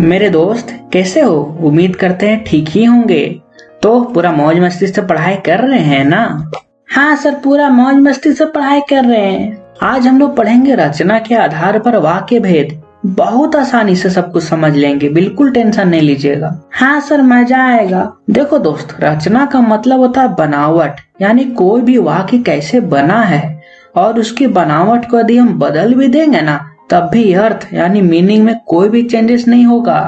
मेरे दोस्त कैसे हो? उम्मीद करते हैं ठीक ही होंगे। तो पूरा मौज मस्ती से पढ़ाई कर रहे हैं ना? हाँ सर, पूरा मौज मस्ती से पढ़ाई कर रहे हैं। आज हम लोग पढ़ेंगे रचना के आधार पर वाक्य भेद। बहुत आसानी से सब कुछ समझ लेंगे, बिल्कुल टेंशन नहीं लीजिएगा। हाँ सर, मजा आएगा। देखो दोस्त, रचना का मतलब होता है बनावट, यानी कोई भी वाक्य कैसे बना है और उसकी बनावट को यदि हम बदल भी देंगे ना तब भी अर्थ यानी मीनिंग में कोई भी चेंजेस नहीं होगा।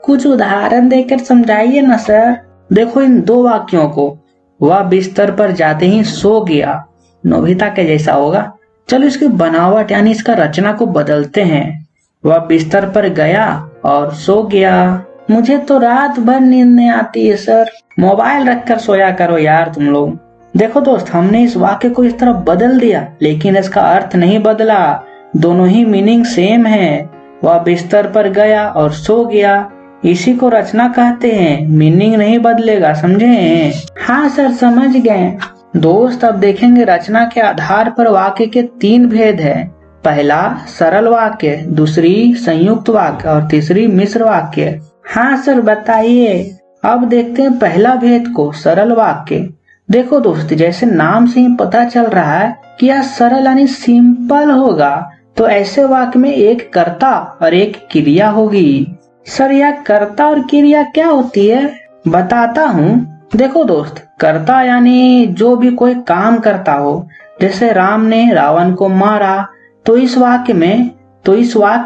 कुछ उदाहरण देकर समझाइए ना सर। देखो इन दो वाक्यों को, वह बिस्तर पर जाते ही सो गया, नोबिता के जैसा होगा। चलो इसकी बनावट यानी इसका रचना को बदलते हैं। वह बिस्तर पर गया और सो गया। मुझे तो रात भर नींद नहीं आती है सर। मोबाइल रखकर सोया करो यार तुम लोग। देखो दोस्त, हमने इस वाक्य को इस तरह बदल दिया लेकिन इसका अर्थ नहीं बदला। दोनों ही मीनिंग सेम है। वह बिस्तर पर गया और सो गया, इसी को रचना कहते हैं। मीनिंग नहीं बदलेगा, समझे? हाँ सर, समझ गए। दोस्त, अब देखेंगे रचना के आधार पर वाक्य के 3 भेद है। पहला सरल वाक्य, दूसरी संयुक्त वाक्य और तीसरी मिश्र वाक्य। हाँ सर, बताइए। अब देखते हैं पहला भेद को, सरल वाक्य। देखो दोस्त, जैसे नाम से ही पता चल रहा है कि यह सरल यानी सिंपल होगा, तो ऐसे वाक्य में एक कर्ता और एक क्रिया होगी। सर, यह कर्ता और क्रिया क्या होती है? बताता हूँ। देखो दोस्त, कर्ता यानी जो भी कोई काम करता हो, जैसे राम ने रावण को मारा, तो इस वाक्य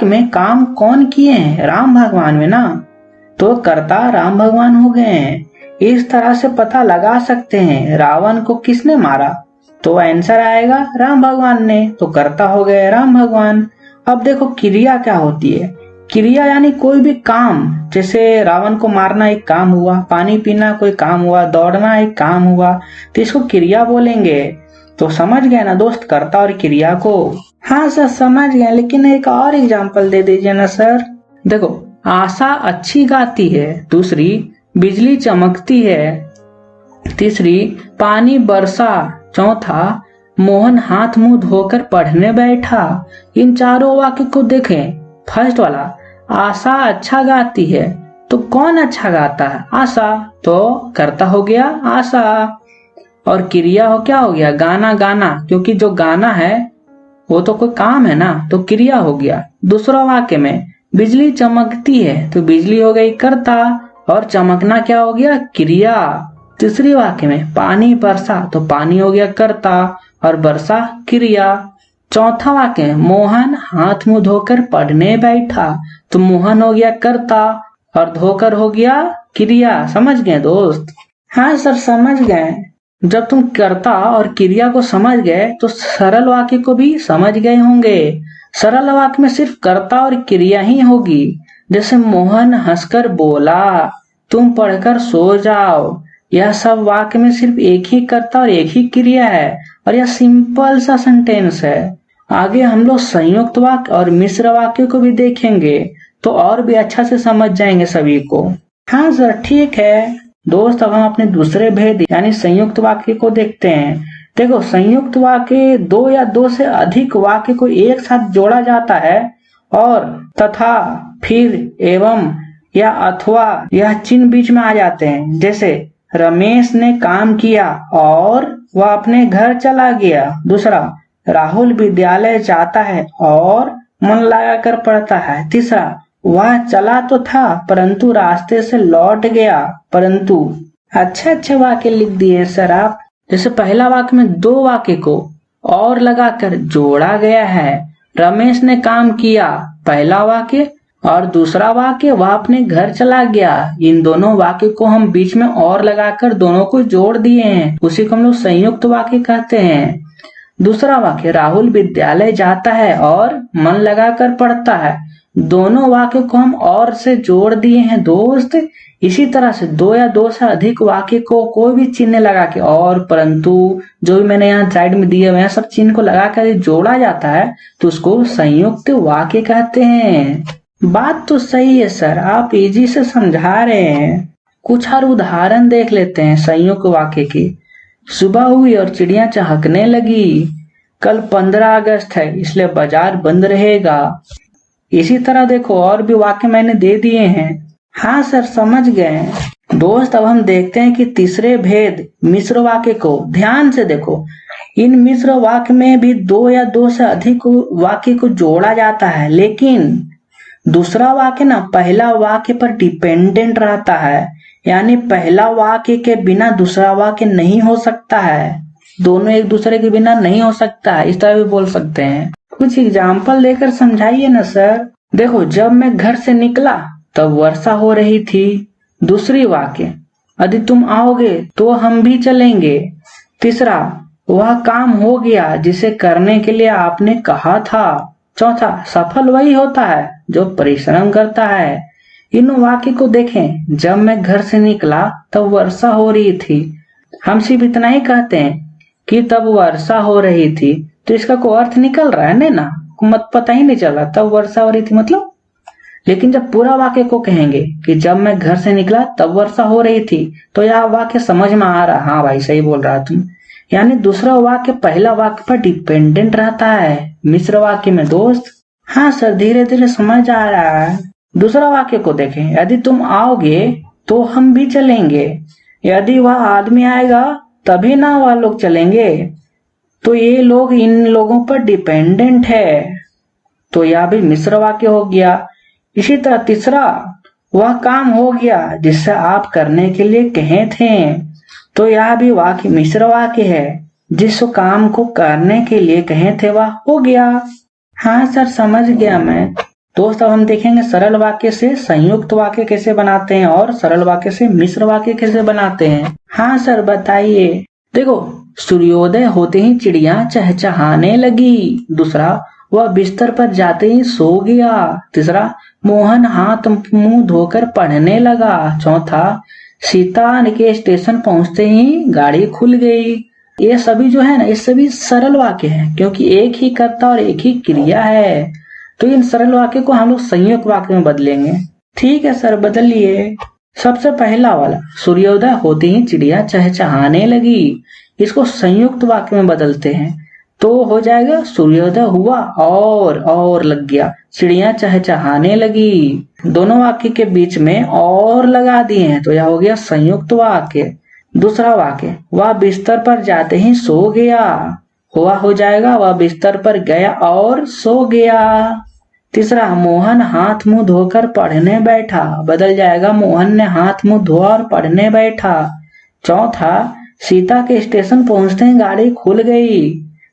में काम कौन किए हैं? राम भगवान में ना, तो कर्ता राम भगवान हो गए हैं। इस तरह से पता लगा सकते हैं रावण को किसने मारा, तो आंसर आएगा राम भगवान ने, तो कर्ता हो गए राम भगवान। अब देखो क्रिया क्या होती है। क्रिया यानी कोई भी काम, जैसे रावण को मारना एक काम हुआ, पानी पीना कोई काम हुआ, दौड़ना एक काम हुआ, तो इसको क्रिया बोलेंगे। तो समझ गए ना दोस्त कर्ता और क्रिया को? हाँ सर, समझ गए, लेकिन एक और एग्जांपल दे दीजिए ना सर। देखो, आशा अच्छी गाती है, दूसरी बिजली चमकती है, तीसरी पानी बरसा, चौथा मोहन हाथ मुंह धोकर पढ़ने बैठा। इन चारों वाक्य को देखें। फर्स्ट वाला, आशा अच्छा गाती है, तो कौन अच्छा गाता है? आशा, तो कर्ता हो गया आशा। और क्रिया क्या हो गया? गाना गाना, क्योंकि जो गाना है वो तो कोई काम है ना, तो क्रिया हो गया। दूसरा वाक्य में बिजली चमकती है, तो बिजली हो गई कर्ता और चमकना क्या हो गया? क्रिया। तीसरी वाक्य में पानी बरसा, तो पानी हो गया कर्ता और बरसा क्रिया। चौथा वाक्य मोहन हाथ मुंह धोकर पढ़ने बैठा, तो मोहन हो गया कर्ता और धोकर हो गया क्रिया। समझ गए दोस्त? हाँ सर, समझ गए। जब तुम कर्ता और क्रिया को समझ गए तो सरल वाक्य को भी समझ गए होंगे। सरल वाक्य में सिर्फ कर्ता और क्रिया ही होगी। जैसे मोहन हंसकर बोला, तुम पढ़कर सो जाओ। यह सब वाक्य में सिर्फ एक ही कर्ता और एक ही क्रिया है और यह सिंपल सा सेंटेंस है। आगे हम लोग संयुक्त वाक्य और मिश्र वाक्य को भी देखेंगे, तो और भी अच्छा से समझ जाएंगे सभी को। हाँ सर, ठीक है। दोस्त, अब हम अपने दूसरे भेद यानी संयुक्त वाक्य को देखते हैं। देखो, संयुक्त वाक्य दो या दो से अधिक वाक्य को एक साथ जोड़ा जाता है और तथा, फिर, एवं या अथवा यह चिन्ह बीच में आ जाते हैं। जैसे रमेश ने काम किया और वह अपने घर चला गया। दूसरा, राहुल विद्यालय जाता है और मन लगाकर पढ़ता है। तीसरा, वह चला तो था परंतु रास्ते से लौट गया। परंतु अच्छे वाक्य लिख दिए सर आप। जैसे पहला वाक्य में दो वाक्य को और लगाकर जोड़ा गया है। रमेश ने काम किया, पहला वाक्य, और दूसरा वाक्य वह अपने घर चला गया। इन दोनों वाक्य को हम बीच में और लगाकर दोनों को जोड़ दिए हैं, उसी को हम लोग संयुक्त वाक्य कहते हैं। दूसरा वाक्य राहुल विद्यालय जाता है और मन लगाकर पढ़ता है। दोनों वाक्य को हम और से जोड़ दिए हैं दोस्त। इसी तरह से दो या दो से अधिक वाक्य को कोई भी चिन्ह लगा के, और, परंतु, जो भी मैंने यहाँ साइड में दिए हुए हैं सब चिन्ह को लगा कर जोड़ा जाता है, तो उसको संयुक्त वाक्य कहते हैं। बात तो सही है सर, आप इजी से समझा रहे हैं। कुछ और उदाहरण देख लेते हैं संयुक्त वाक्य की। सुबह हुई और चिड़िया चहकने लगी। कल 15 अगस्त है इसलिए बाजार बंद रहेगा। इसी तरह देखो और भी वाक्य मैंने दे दिए हैं। हाँ सर, समझ गए। दोस्त, अब हम देखते हैं कि तीसरे भेद मिश्र वाक्य को ध्यान से देखो। इन मिश्र वाक्य में भी दो या दो से अधिक वाक्य को जोड़ा जाता है, लेकिन दूसरा वाक्य ना पहला वाक्य पर डिपेंडेंट रहता है, यानी पहला वाक्य के बिना दूसरा वाक्य नहीं हो सकता है। दोनों एक दूसरे के बिना नहीं हो सकता है, इस तरह भी बोल सकते हैं। कुछ एग्जाम्पल देकर समझाइए ना सर। देखो, जब मैं घर से निकला तब वर्षा हो रही थी। दूसरी वाक्य, यदि तुम आओगे तो हम भी चलेंगे। तीसरा, वह काम हो गया जिसे करने के लिए आपने कहा था। चौथा, सफल वही होता है जो परिश्रम करता है। इन वाक्य को देखें। जब मैं घर से निकला तब वर्षा हो रही थी। हम सिर्फ इतना ही कहते हैं कि तब वर्षा हो रही थी, तो इसका कोई अर्थ निकल रहा है ना, मत पता ही नहीं चला तब वर्षा हो रही थी मतलब। लेकिन जब पूरा वाक्य को कहेंगे कि जब मैं घर से निकला तब वर्षा हो रही थी, तो यह वाक्य समझ में आ रहा। हाँ भाई, सही बोल रहा तुम। यानी दूसरा वाक्य पहला वाक्य पर डिपेंडेंट रहता है मिश्र वाक्य में दोस्त। हाँ सर, धीरे धीरे समझ आ रहा है। दूसरा वाक्य को देखें। यदि तुम आओगे तो हम भी चलेंगे। यदि वह आदमी आएगा तभी ना वह लोग चलेंगे, तो ये लोग इन लोगों पर डिपेंडेंट है, तो यह भी मिश्र वाक्य हो गया। इसी तरह तीसरा, वह काम हो गया जिससे आप करने के लिए कहे थे, तो यह भी वाक्य मिश्र वाक्य है। जिस काम को करने के लिए कहे थे वह हो गया। हाँ सर, समझ गया मैं। दोस्त, अब हम देखेंगे सरल वाक्य से संयुक्त वाक्य कैसे बनाते हैं और सरल वाक्य से मिश्र वाक्य कैसे बनाते हैं। हाँ सर, बताइए। देखो, सूर्योदय होते ही चिड़िया चहचहाने लगी। दूसरा, वह बिस्तर पर जाते ही सो गया। तीसरा, मोहन हाथ मुंह धोकर पढ़ने लगा। चौथा, सीता के स्टेशन पहुंचते ही गाड़ी खुल गई। ये सभी जो है ना, ये सभी सरल वाक्य हैं, क्योंकि एक ही कर्ता और एक ही क्रिया है। तो इन सरल वाक्य को हम लोग संयुक्त वाक्य में बदलेंगे। ठीक है सर, बदलिए। सबसे पहला वाला, सूर्योदय होते ही चिड़िया चहचहाने लगी, इसको संयुक्त वाक्य में बदलते हैं तो हो जाएगा सूर्योदय हुआ और लग गया, चिड़िया चहचहाने लगी। दोनों वाक्य के बीच में और लगा दिए हैं तो यह हो गया संयुक्त वाक्य। दूसरा वाक्य, वह बिस्तर पर जाते ही सो गया, हुआ हो जाएगा वह बिस्तर पर गया और सो गया। तीसरा, मोहन हाथ मुंह धोकर पढ़ने बैठा, बदल जाएगा मोहन ने हाथ मुंह धोआ और पढ़ने बैठा। चौथा, सीता के स्टेशन पहुंचते ही गाड़ी खुल गई,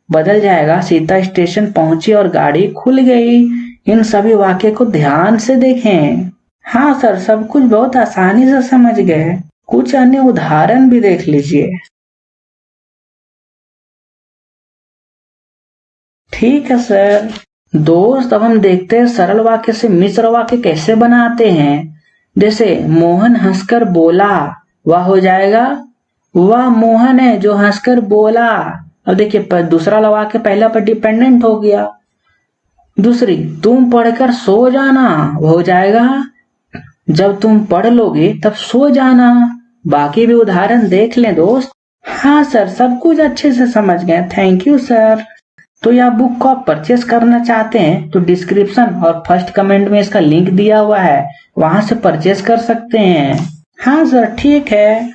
बदल जाएगा सीता स्टेशन पहुंची और गाड़ी खुल गई। इन सभी वाक्य को ध्यान से देखें। हाँ सर, सब कुछ बहुत आसानी से समझ गए। कुछ अन्य उदाहरण भी देख लीजिए। ठीक है सर। दोस्त, अब हम देखते हैं सरल वाक्य से मिश्र वाक्य कैसे बनाते हैं। जैसे मोहन हंसकर बोला, वह हो जाएगा वह मोहन है जो हंसकर बोला। अब देखिए, दूसरा वाक्य पहला पर डिपेंडेंट हो गया। दूसरी, तुम पढ़कर सो जाना, वह हो जाएगा जब तुम पढ़ लोगे तब सो जाना। बाकी भी उदाहरण देख लें दोस्त। हाँ सर, सब कुछ अच्छे से समझ गए, थैंक यू सर। तो यह बुक को आप परचेस करना चाहते हैं तो डिस्क्रिप्शन और फर्स्ट कमेंट में इसका लिंक दिया हुआ है, वहां से परचेस कर सकते हैं। हाँ सर, ठीक है।